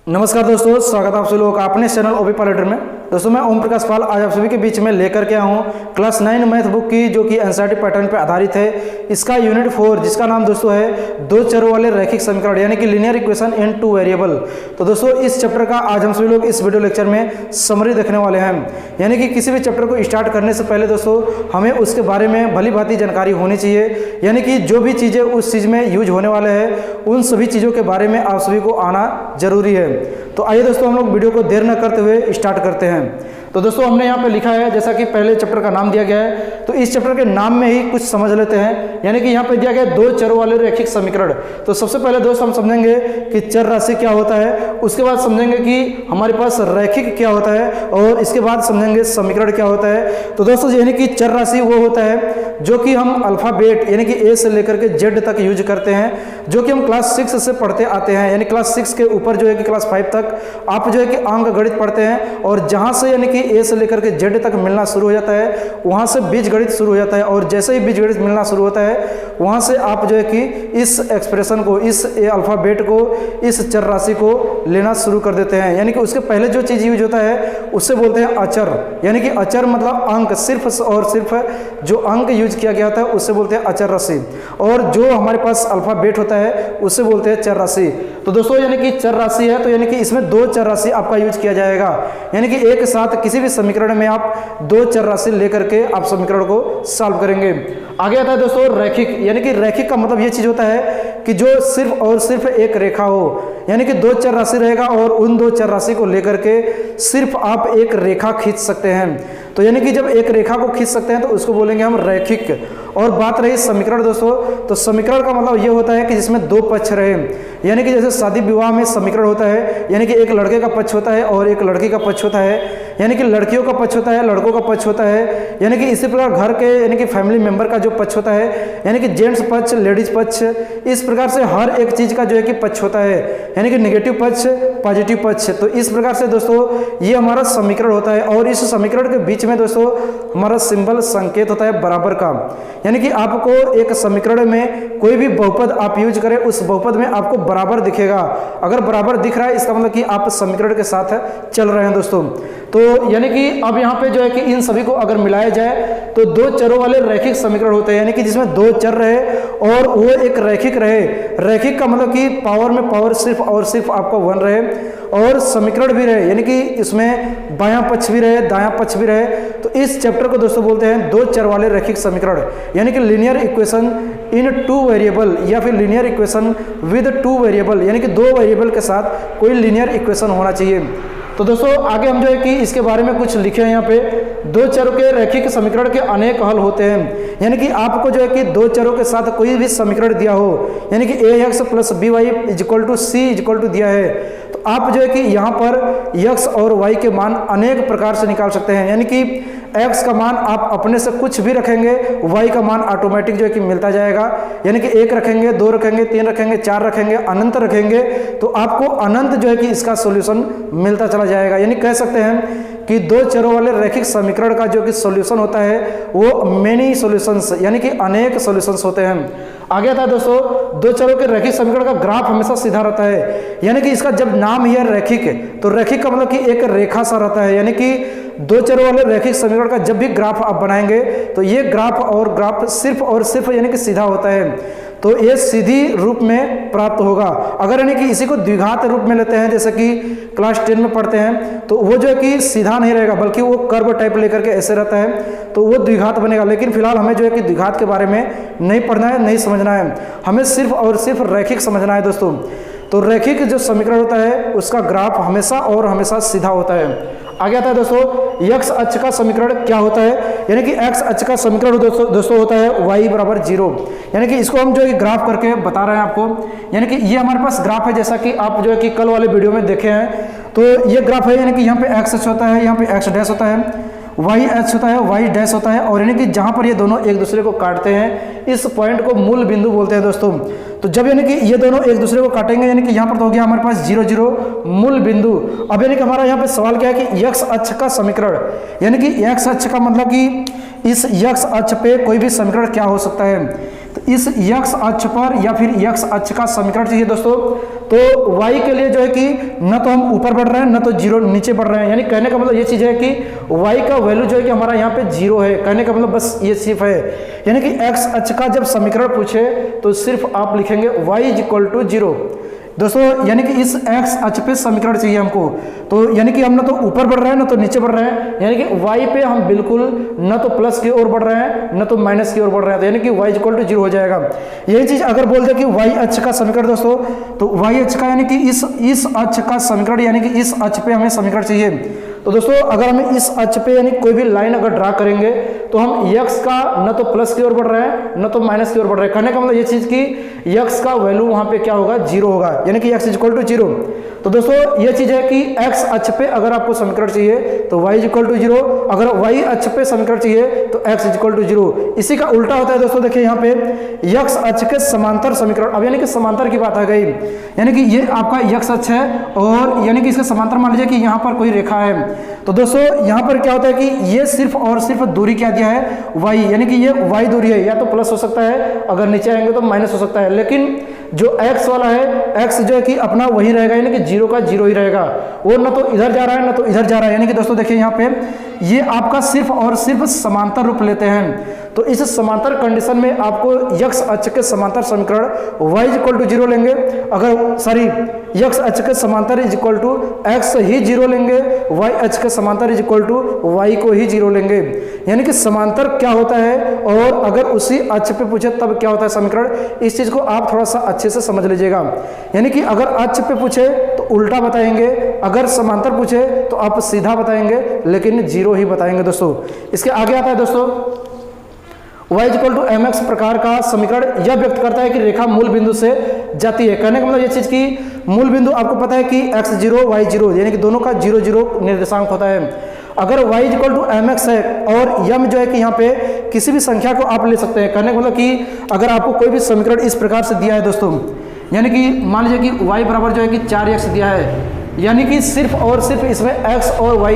नमस्कार दोस्तों, स्वागत है आप सभी लोगों का अपने चैनल ओबी पायलटर में। दोस्तों मैं ओम प्रकाश पाल आज आप सभी के बीच में लेकर के आया हूँ क्लास 9 मैथ बुक की, जो कि एनसीईआरटी पैटर्न पर आधारित है। इसका यूनिट 4 जिसका नाम दोस्तों है दो चरों वाले रैखिक समीकरण यानी कि linear equation in two variable. तो दोस्तों इस चैप्टर का आज हम सभी लोग इस वीडियो लेक्चर में समरी देखने वाले हैं। यानी कि किसी भी चैप्टर को स्टार्ट करने से पहले दोस्तों हमें उसके बारे में भली भांति जानकारी होनी चाहिए। यानी कि जो भी चीज़ें उस चीज़ में यूज होने वाले हैं उन सभी चीज़ों के बारे में आप सभी को आना जरूरी है। तो आइए दोस्तों हम लोग वीडियो को देर न करते हुए स्टार्ट करते हैं। तो दोस्तों हमने यहाँ पे लिखा है, जैसा कि पहले चैप्टर का नाम दिया गया है, तो इस चैप्टर के नाम में ही कुछ समझ लेते हैं। यानी कि यहाँ पे दिया गया है दो चरों वाले रैखिक समीकरण। तो सबसे पहले दोस्तों हम समझेंगे कि चर राशि क्या होता है, उसके बाद समझेंगे कि हमारे पास रैखिक क्या होता है, और इसके बाद समझेंगे समीकरण क्या होता है। तो दोस्तों यानी कि चर राशि वो होता है जो कि हम अल्फाबेट यानी कि ए से लेकर के जेड तक यूज करते हैं, जो कि हम क्लास 6 से पढ़ते आते हैं। यानी क्लास 6 के ऊपर जो है कि क्लास 5 तक आप जो है कि अंक गणित पढ़ते हैं, और जहाँ से यानी कि ए से लेकर के जेड तक मिलना शुरू हो जाता है वहाँ से बीज गणित शुरू हो जाता है। और जैसे ही बीज गणित मिलना शुरू होता है वहाँ से आप जो है कि इस एक्सप्रेशन को, इस अल्फाबेट को, इस चर राशि को लेना शुरू कर देते हैं। यानी कि उसके पहले जो चीज़ यूज होता है उससे बोलते हैं अचर। यानी कि अचर मतलब अंक, सिर्फ और सिर्फ जो अंक यूज किया गया था उससे बोलते हैं अचर राशि, और जो हमारे पास अल्फाबेट होता है उससे बोलते हैं चर राशि। तो दोस्तों यानी कि चर राशि है तो यानी कि इसमें दो चर राशि आपका यूज किया जाएगा। यानी कि एक साथ किसी भी समीकरण में आप दो चर राशि लेकर के आप समीकरण को सॉल्व करेंगे। आगे आता है दोस्तों रैखिक। यानी कि रैखिक का मतलब ये चीज होता है कि जो सिर्फ और सिर्फ एक रेखा हो। यानी कि दो चर राशि रहेगा और उन दो चर राशि को लेकर के सिर्फ आप एक रेखा खींच सकते हैं। तो यानी कि जब एक रेखा को खींच सकते हैं तो उसको बोलेंगे हम रैखिक। और बात रही समीकरण दोस्तों, तो समीकरण का मतलब ये होता है कि जिसमें दो पक्ष रहे। यानी कि जैसे शादी विवाह में समीकरण होता है, यानी कि एक लड़के का पक्ष होता है और एक लड़की का पक्ष होता है। यानी कि लड़कियों का पक्ष होता है, लड़कों का पक्ष होता है। यानी कि इसी प्रकार घर के यानी कि फैमिली मेंबर का जो पक्ष होता है, यानी कि जेंट्स पक्ष, लेडीज पक्ष, इस प्रकार से हर एक चीज का जो है कि पक्ष होता है। यानी कि नेगेटिव पक्ष, पॉजिटिव पक्ष। तो इस प्रकार से दोस्तों ये हमारा समीकरण होता है, और इस समीकरण के बीच में दोस्तों हमारा सिंबल संकेत होता है बराबर का। यानी कि आपको एक समीकरण में कोई भी बहुपद आप यूज करें उस बहुपद में आपको बराबर दिखेगा। अगर बराबर दिख रहा है इसका मतलब कि आप समीकरण के साथ चल रहे हैं दोस्तों। तो यानी कि अब यहाँ पे जो है कि इन सभी को अगर मिलाया जाए तो दो चरों वाले रैखिक समीकरण होते हैं। यानी कि जिसमें दो चर रहे और वो एक रैखिक रहे। रैखिक का मतलब कि पावर में पावर सिर्फ और सिर्फ आपका 1 रहे, और समीकरण भी रहे। यानी कि इसमें बायां पक्ष भी रहे, दायां पक्ष भी रहे। तो इस चैप्टर को दोस्तों बोलते हैं दो चर वाले रैखिक समीकरण, यानी कि linear equation in two variable, या फिर linear equation with two variable. यानी कि दो वेरिएबल के साथ कोई लीनियर इक्वेशन होना चाहिए। तो दोस्तों आगे हम जो है कि इसके बारे में कुछ लिखे हैं यहाँ पे। दो चरों के रैखिक समीकरण के अनेक हल होते हैं। यानी कि आपको जो है कि दो चरों के साथ कोई भी समीकरण दिया हो, यानी कि ax + by = c दिया है, तो आप जो है कि यहाँ पर x और y के मान अनेक प्रकार से निकाल सकते हैं। यानी कि x का मान आप अपने से कुछ भी रखेंगे, y का मान ऑटोमेटिक जो है कि मिलता जाएगा। यानी कि 1 रखेंगे, 2 रखेंगे, 3 रखेंगे, 4 रखेंगे, अनंत रखेंगे, तो आपको अनंत जो है कि इसका सॉल्यूशन मिलता चला जाएगा। यानी कह सकते हैं कि दो चरों वाले रैखिक समीकरण का जो कि सॉल्यूशन होता है वो मेनी सॉल्यूशंस, यानी कि अनेक सॉल्यूशंस होते हैं। आगे आता है दोस्तों दो चरों के रैखिक समीकरण का ग्राफ हमेशा सीधा रहता है। यानी कि इसका जब नाम ही है रैखिक, तो रैखिक का मतलब कि एक रेखा सा रहता है। यानी कि दो चरों वाले रैखिक समीकरण का जब भी ग्राफ आप बनाएंगे तो ये ग्राफ और ग्राफ सिर्फ और सिर्फ यानी कि सीधा होता है। तो ये सीधी रूप में प्राप्त होगा। अगर यानी कि इसी को द्विघात रूप में लेते हैं, जैसे कि क्लास 10 में पढ़ते हैं, तो वो जो है कि सीधा नहीं रहेगा बल्कि वो कर्व टाइप लेकर के ऐसे रहता है, तो वो द्विघात बनेगा। लेकिन फिलहाल हमें जो है कि द्विघात के बारे में नहीं पढ़ना है, नहीं समझना है, हमें सिर्फ और सिर्फ रैखिक समझना है दोस्तों। तो रैखिक जो समीकरण होता है उसका ग्राफ हमेशा और हमेशा सीधा होता है। आगे आता है दोस्तों x अक्ष का समीकरण क्या होता है। यानी कि x अक्ष का समीकरण दोस्तों होता है y = 0। यानी कि इसको हम जो है ग्राफ करके बता रहे हैं आपको। यानी कि ये हमारे पास ग्राफ है, जैसा कि आप जो है कि कल वाले वीडियो में देखे हैं। तो ये ग्राफ है, यानी कि यहाँ पे x अक्ष होता है, यहाँ पे x डैश होता है, y अक्ष होता है, y डैश होता है, और यानी कि जहाँ पर ये दोनों एक दूसरे को काटते हैं इस पॉइंट को मूल बिंदु बोलते हैं दोस्तों। तो जब यानी कि ये दोनों एक दूसरे को काटेंगे, यानी कि यहाँ पर तो हो गया हमारे पास 0 0 मूल बिंदु। अब यानी कि हमारा यहाँ पे सवाल क्या है कि x अक्ष का समीकरण, यानी कि x अक्ष का मतलब कि इस x अक्ष पे कोई भी समीकरण क्या हो सकता है। तो इस x अक्ष पर या फिर x अक्ष का समीकरण चाहिए दोस्तों, तो y के लिए जो है कि न तो हम ऊपर बढ़ रहे हैं न तो जीरो नीचे बढ़ रहे हैं। यानी कहने का मतलब ये चीज है कि y का वैल्यू जो है कि हमारा यहाँ पे जीरो है। कहने का मतलब बस ये सिर्फ है, यानी कि x अक्ष का जब समीकरण पूछे तो सिर्फ आप लिखेंगे y = 0 दोस्तों। यानी कि इस x अक्ष पे समीकरण चाहिए हमको, तो यानी कि हम ना तो ऊपर बढ़ रहे हैं ना तो नीचे बढ़ रहे हैं, यानी कि y पे हम बिल्कुल न तो प्लस की ओर बढ़ रहे हैं न तो माइनस की ओर बढ़ रहे हैं, तो यानी कि y = 0 हो जाएगा। यही चीज अगर बोल दे कि y अक्ष का समीकरण दोस्तों, तो y अक्ष का यानी कि इस अक्ष का समीकरण, यानी कि इस अक्ष पे हमें समीकरण चाहिए। तो दोस्तों अगर हम इस अक्ष पे यानी कोई भी लाइन अगर ड्रा करेंगे तो हम x का न तो प्लस की ओर बढ़ रहे हैं न तो माइनस की ओर बढ़ रहे हैं। कहने का मतलब ये चीज कि x का वैल्यू वहां पे क्या होगा, 0 होगा, यानी कि x = 0। तो दोस्तों ये चीज है कि x अक्ष पे अगर आपको समीकरण चाहिए तो y = 0, अगर y अक्ष पे समीकरण चाहिए तो x = 0। इसी का उल्टा होता है दोस्तों, देखिए यहाँ पे x अक्ष के समांतर समीकरण। अब यानी कि समांतर की बात आ गई, यानी कि ये आपका x अक्ष है और यानी कि इसके समांतर मान लीजिए कि यहाँ पर कोई रेखा है। तो दोस्तों यहाँ पर क्या होता है कि ये सिर्फ और सिर्फ दूरी क्या दिया है, y, यानी कि ये y दूरी है, या तो प्लस हो सकता है, अगर नीचे आएंगे तो माइनस हो सकता है, लेकिन जो x वाला है, x जो है कि अपना वही रहेगा, यानी कि 0 का 0 ही रहेगा, वो ना तो इधर जा रहा है ना तो इधर जा रहा है। यानी कि दोस्तों देखिए यहाँ पे ये आपका सिर्फ और सिर्फ समांतर रूप लेते हैं। तो इस समांतर कंडीशन में आपको x अक्ष के समांतर समीकरण y = 0 लेंगे, अगर सॉरी x अक्ष के समांतर x ही 0 लेंगे, y अक्ष के समांतर y को ही 0 लेंगे। यानी कि समांतर क्या होता है और अगर उसी अक्ष पे पूछे तब क्या होता है समीकरण, इस चीज को आप थोड़ा सा अच्छे से समझ लीजिएगा। यानी कि अगर अक्ष पे पूछे तो उल्टा बताएंगे, अगर समांतर पूछे तो आप सीधा बताएंगे, लेकिन 0 ही बताएंगे दोस्तों। इसके आगे आता है दोस्तों y = mx प्रकार का समीकरण। यह व्यक्त करता है कि रेखा मूल बिंदु से जाती है। कहने का मतलब ये चीज की मूल बिंदु आपको पता है कि x0 y0, यानी कि दोनों का 0 0 निर्देशांक होता है। अगर y = mx है और m जो है कि यहाँ पे किसी भी संख्या को आप ले सकते हैं। कहने का मतलब कि अगर आपको कोई भी समीकरण इस प्रकार से दिया है दोस्तों, यानी कि मान लीजिए कि y बराबर जो है कि 4x दिया है, यानी कि सिर्फ और सिर्फ इसमें x और y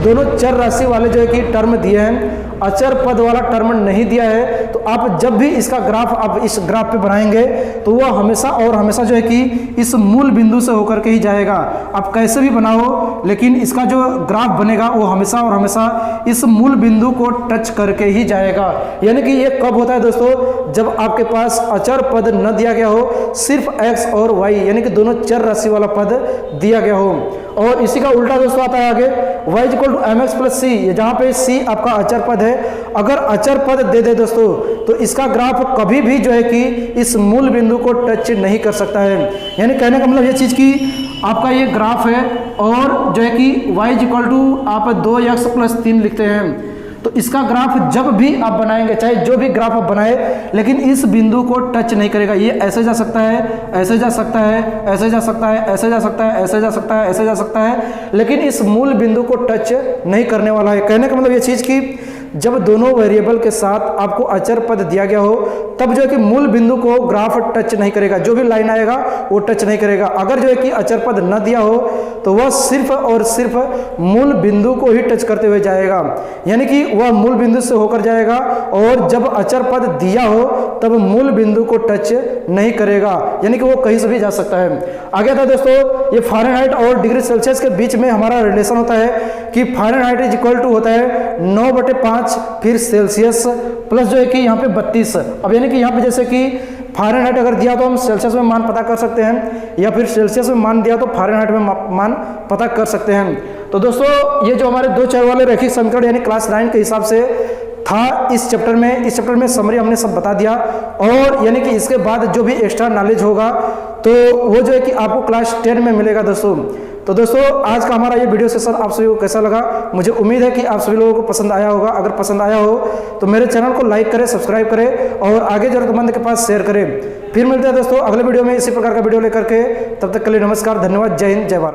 दोनों चर राशि वाले जो है कि टर्म दिए हैं, अचर पद वाला टर्म नहीं दिया है, तो आप जब भी इसका ग्राफ आप इस ग्राफ पे बनाएंगे तो वह हमेशा और हमेशा जो है कि इस मूल बिंदु से होकर के ही जाएगा। आप कैसे भी बनाओ, लेकिन इसका जो ग्राफ बनेगा वो हमेशा और हमेशा इस मूल बिंदु को टच करके ही जाएगा। यानी कि ये कब होता है दोस्तों, जब आपके पास अचर पद न दिया गया हो, सिर्फ x और y यानी कि दोनों चर राशि वाला पद दिया गया हो। और इसी का उल्टा दोस्तों आता है आगे y = mx + c, जहाँ पे c आपका अचर पद है। अगर अचर पद दे दे दोस्तों तो इसका ग्राफ कभी भी जो है कि इस मूल बिंदु को टच नहीं कर सकता है। यानी कहने का मतलब ये चीज की आपका ये ग्राफ है और जो है कि y = आप 2x + 3 लिखते हैं, तो इसका ग्राफ जब भी आप बनाएंगे, चाहे जो भी ग्राफ आप बनाए, लेकिन इस बिंदु को टच नहीं करेगा। ये ऐसे जा सकता है, ऐसे जा सकता है, ऐसे जा सकता है, ऐसे जा सकता है, ऐसे जा सकता है, ऐसे जा सकता है, लेकिन इस मूल बिंदु को टच नहीं करने वाला है। कहने का मतलब ये चीज की जब दोनों वेरिएबल के साथ आपको अचर पद दिया गया हो तब जो है कि मूल बिंदु को ग्राफ टच नहीं करेगा, जो भी लाइन आएगा वो टच नहीं करेगा। अगर जो है कि अचर पद न दिया हो तो वह सिर्फ और सिर्फ मूल बिंदु को ही टच करते हुए जाएगा, यानी कि वह मूल बिंदु से होकर जाएगा, और जब अचर पद दिया हो तब मूल बिंदु को टच नहीं करेगा, यानी कि वो कहीं से भी जा सकता है। आगे था दोस्तों ये फ़ारेनहाइट और डिग्री सेल्सियस के बीच में हमारा रिलेशन होता है कि फ़ारेनहाइट = होता है 9/5 फिर सेल्सियस प्लस जो है कि यहाँ पे 32। अब यानी कि यहाँ पे जैसे कि फ़ारेनहाइट अगर दिया तो हम सेल्सियस में मान पता कर सकते हैं, या फिर सेल्सियस में मान दिया तो फ़ारेनहाइट में मान पता कर सकते हैं। तो दोस्तों ये जो हमारे 2 चर वाले रैखिक समीकरण यानी क्लास 9 के हिसाब से था इस चैप्टर में समरी हमने सब बता दिया, और यानी कि इसके बाद जो भी एक्स्ट्रा नॉलेज होगा तो वो जो है कि आपको क्लास 10 में मिलेगा दोस्तों। तो दोस्तों आज का हमारा ये वीडियो सेशन आप सभी को कैसा लगा, मुझे उम्मीद है कि आप सभी लोगों को पसंद आया होगा। अगर पसंद आया हो तो मेरे चैनल को लाइक करें, सब्सक्राइब करें और आगे जरूरतमंद के पास शेयर करें। फिर मिलते हैं दोस्तों अगले वीडियो में इसी प्रकार का वीडियो लेकर के, तब तक के लिए नमस्कार, धन्यवाद, जय हिंद, जय भारत।